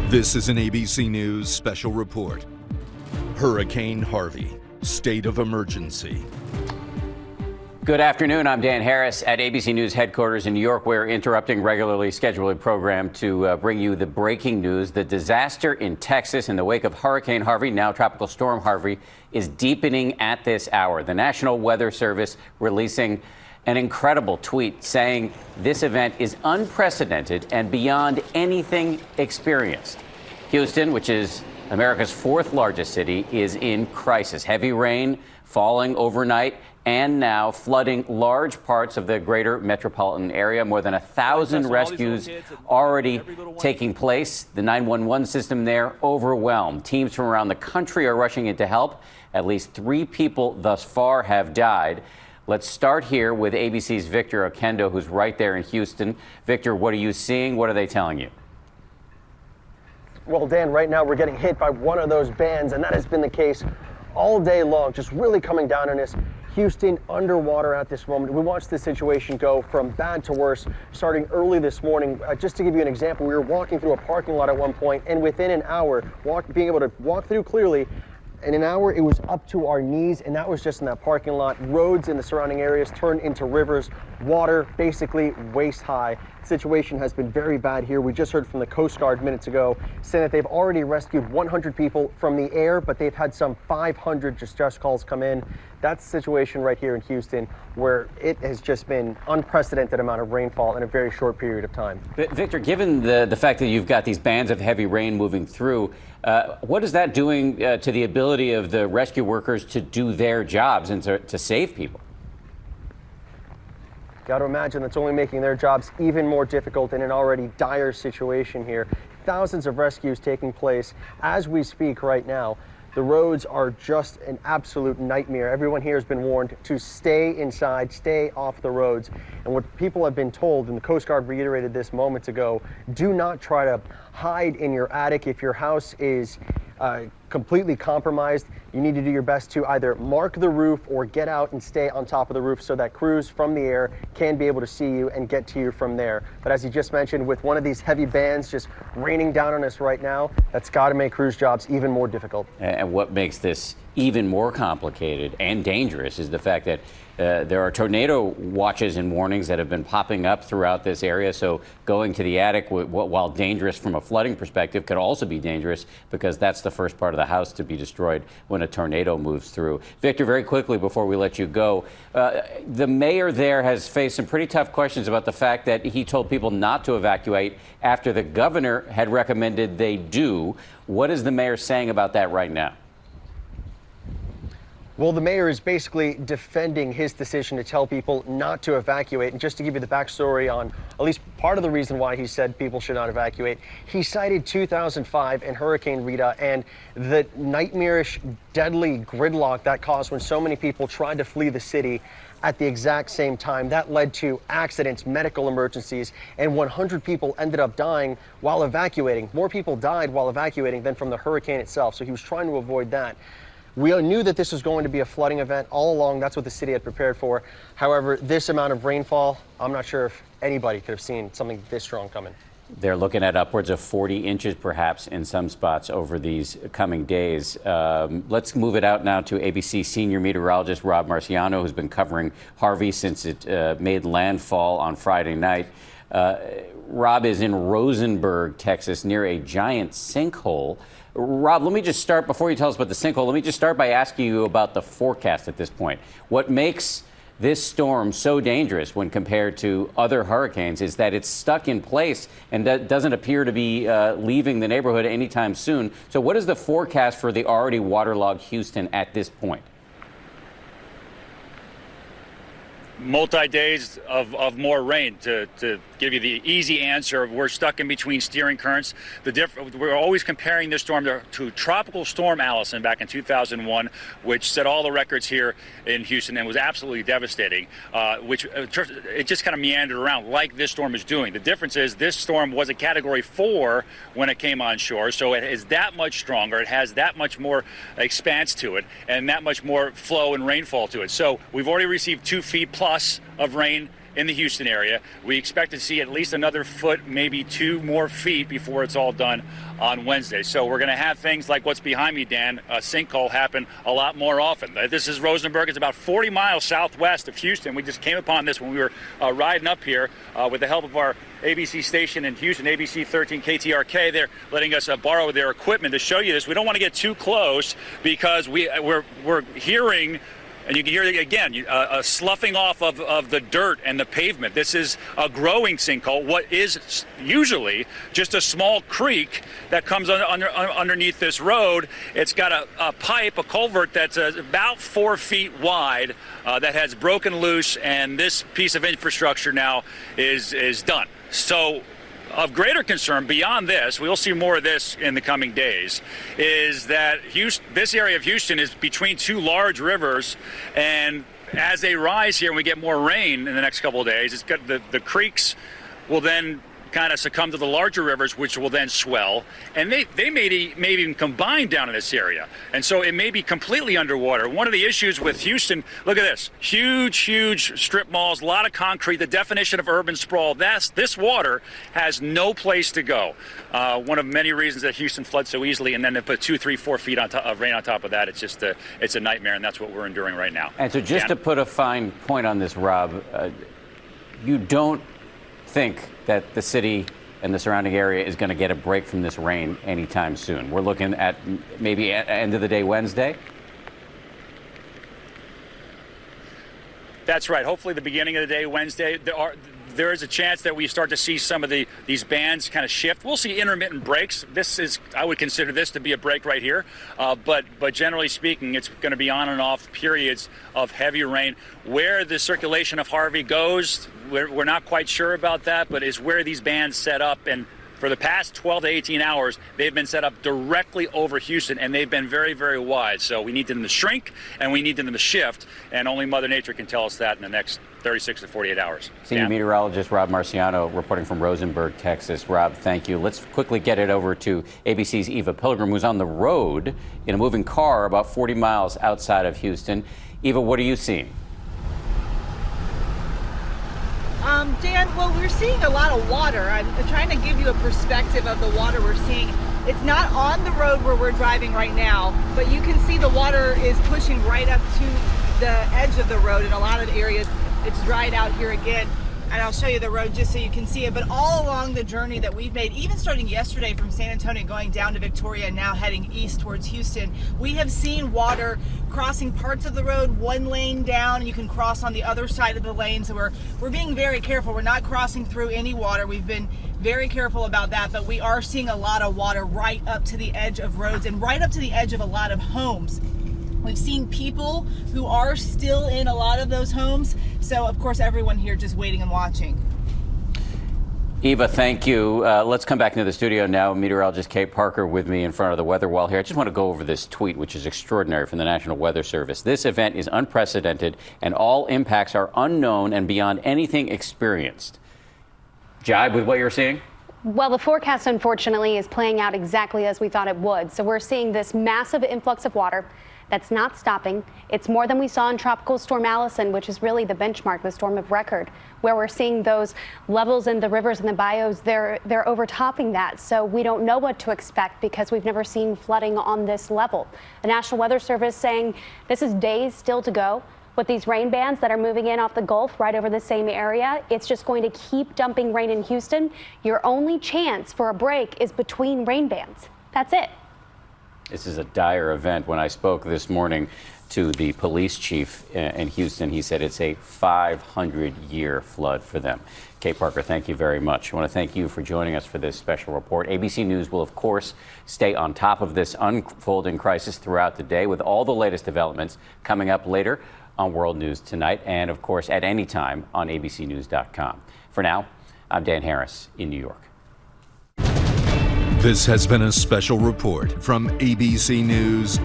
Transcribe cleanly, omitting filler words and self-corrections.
This is an ABC News special report. Hurricane Harvey, state of emergency. Good afternoon. I'm Dan Harris at ABC News headquarters in New York. We're interrupting regularly scheduled program to bring you the breaking news. The disaster in Texas in the wake of Hurricane Harvey, now Tropical Storm Harvey, is deepening at this hour. The National Weather Service releasing an incredible tweet saying this event is unprecedented and beyond anything experienced. Houston, which is America's fourth largest city, is in crisis. Heavy rain falling overnight and now flooding large parts of the greater metropolitan area. More than 1,000 rescues already taking place. The 911 system there overwhelmed. Teams from around the country are rushing in to help. At least 3 people thus far have died. Let's start here with ABC's Victor Oquendo, who's right there in Houston. Victor, what are you seeing? What are they telling you? Well, Dan, right now we're getting hit by one of those bands, and that has been the case all day long, just really coming down on us. Houston underwater at this moment. We watched this situation go from bad to worse starting early this morning. Just to give you an example, we were walking through a parking lot at one point, and within an hour, being able to walk through clearly, in an hour it was up to our knees, and that was just in that parking lot. Roads in the surrounding areas turned into rivers, water basically waist high. The situation has been very bad here. We just heard from the Coast Guard minutes ago saying that they've already rescued 100 people from the air, but they've had some 500 distress calls come in. That's the situation right here in Houston, where it has just been unprecedented amount of rainfall in a very short period of time. But Victor, given the fact that you've got these bands of heavy rain moving through, what is that doing to the ability of the rescue workers to do their jobs and to save people? Got to imagine that's only making their jobs even more difficult in an already dire situation here. Thousands of rescues taking place as we speak right now. The roads are just an absolute nightmare. Everyone here has been warned to stay inside, stay off the roads. And what people have been told, and the Coast Guard reiterated this moments ago, do not try to hide in your attic. If your house is completely compromised, you need to do your best to either mark the roof or get out and stay on top of the roof so that crews from the air can be able to see you and get to you from there. But as you just mentioned, with one of these heavy bands just raining down on us right now, that's got to make crews' jobs even more difficult. And what makes this even more complicated and dangerous is the fact that there are tornado watches and warnings that have been popping up throughout this area. So going to the attic, while dangerous from a flooding perspective, could also be dangerous because that's the first part of the house to be destroyed when a tornado moves through. Victor, very quickly before we let you go, the mayor there has faced some pretty tough questions about the fact that he told people not to evacuate after the governor had recommended they do. What is the mayor saying about that right now? Well, the mayor is basically defending his decision to tell people not to evacuate. And just to give you the backstory on at least part of the reason why he said people should not evacuate, he cited 2005 and Hurricane Rita and the nightmarish, deadly gridlock that caused when so many people tried to flee the city at the exact same time. That led to accidents, medical emergencies, and 100 people ended up dying while evacuating. More people died while evacuating than from the hurricane itself. So he was trying to avoid that. We knew that this was going to be a flooding event all along. That's what the city had prepared for. However, this amount of rainfall, I'm not sure if anybody could have seen something this strong coming. They're looking at upwards of 40 inches, perhaps, in some spots over these coming days. Let's move it out now to ABC senior meteorologist Rob Marciano, who's been covering Harvey since it made landfall on Friday night. Rob is in Rosenberg, Texas, near a giant sinkhole. Rob, let me just start, before you tell us about the sinkhole, let me just start by asking you about the forecast at this point. What makes this storm so dangerous when compared to other hurricanes is that it's stuck in place and doesn't appear to be leaving the neighborhood anytime soon. So what is the forecast for the already waterlogged Houston at this point? Multi-days of more rain. To give you the easy answer, we're stuck in between steering currents. We're always comparing this storm to Tropical Storm Allison back in 2001, which set all the records here in Houston and was absolutely devastating, it just kind of meandered around like this storm is doing. The difference is this storm was a Category 4 when it came on shore, so it is that much stronger. It has that much more expanse to it and that much more flow and rainfall to it. So we've already received 2 feet plus of rain in the Houston area. We expect to see at least another foot, maybe 2 more feet before it's all done on Wednesday. So we're going to have things like what's behind me, Dan, a sinkhole happen a lot more often. This is Rosenberg. It's about 40 miles southwest of Houston. We just came upon this when we were riding up here with the help of our ABC station in Houston, ABC 13 KTRK. They're letting us borrow their equipment to show you this. We don't want to get too close because we're hearing, and you can hear it again, a sloughing off of the dirt and the pavement. This is a growing sinkhole, what is usually just a small creek that comes underneath this road. It's got a pipe, a culvert that's about 4 feet wide that has broken loose, and this piece of infrastructure now is done. So of greater concern beyond this, we'll see more of this in the coming days, is that this area of Houston is between 2 large rivers, and as they rise here and we get more rain in the next couple of days, it's got the creeks will then kind of succumb to the larger rivers, which will then swell, and they may even combine down in this area, and so it may be completely underwater. One of the issues with Houston, look at this, huge strip malls, a lot of concrete, the definition of urban sprawl. This water has no place to go. One of many reasons that Houston floods so easily, and then they put 2, 3, 4 feet of rain on top of that. It's just it's a nightmare, and that's what we're enduring right now. And so just to put a fine point on this, Rob, you don't think that the city and the surrounding area is going to get a break from this rain anytime soon? We're looking at maybe end of the day Wednesday? That's right. Hopefully the beginning of the day Wednesday. There is a chance that we start to see some of these bands kind of shift. We'll see intermittent breaks. I would consider this to be a break right here. But generally speaking, it's going to be on and off periods of heavy rain. Where the circulation of Harvey goes, we're not quite sure about that, but is where these bands set up. And for the past 12 to 18 hours, they've been set up directly over Houston, and they've been very, very wide. So we need them to shrink, and we need them to shift, and only Mother Nature can tell us that in the next 36 to 48 hours. Senior meteorologist Rob Marciano reporting from Rosenberg, Texas. Rob, thank you. Let's quickly get it over to ABC's Eva Pilgrim, who's on the road in a moving car about 40 miles outside of Houston. Eva, what are you seeing? Dan, well, we're seeing a lot of water. I'm trying to give you a perspective of the water we're seeing. It's not on the road where we're driving right now, but you can see the water is pushing right up to the edge of the road. In a lot of areas, it's dried out here again. And I'll show you the road just so you can see it. But all along the journey that we've made, even starting yesterday from San Antonio going down to Victoria and now heading east towards Houston, we have seen water crossing parts of the road, one lane down, and you can cross on the other side of the lane. So we're being very careful. We're not crossing through any water. We've been very careful about that, but we are seeing a lot of water right up to the edge of roads and right up to the edge of a lot of homes. We've seen people who are still in a lot of those homes. So, of course, everyone here just waiting and watching. Eva, thank you. Let's come back into the studio now. Meteorologist Kate Parker with me in front of the weather wall here. I just want to go over this tweet, which is extraordinary, from the National Weather Service. This event is unprecedented, and all impacts are unknown and beyond anything experienced. Jibe with what you're seeing? Well, the forecast, unfortunately, is playing out exactly as we thought it would. So we're seeing this massive influx of water that's not stopping. It's more than we saw in Tropical Storm Allison, which is really the benchmark, the storm of record, where we're seeing those levels in the rivers and the bayous, they're overtopping that. So we don't know what to expect because we've never seen flooding on this level. The National Weather Service saying this is days still to go. With these rain bands that are moving in off the Gulf right over the same area, it's just going to keep dumping rain in Houston. Your only chance for a break is between rain bands. That's it. This is a dire event. When I spoke this morning to the police chief in Houston, he said it's a 500-year flood for them. Kate Parker, thank you very much. I want to thank you for joining us for this special report. ABC News will, of course, stay on top of this unfolding crisis throughout the day with all the latest developments coming up later on World News Tonight and, of course, at any time on abcnews.com. For now, I'm Dan Harris in New York. This has been a special report from ABC News.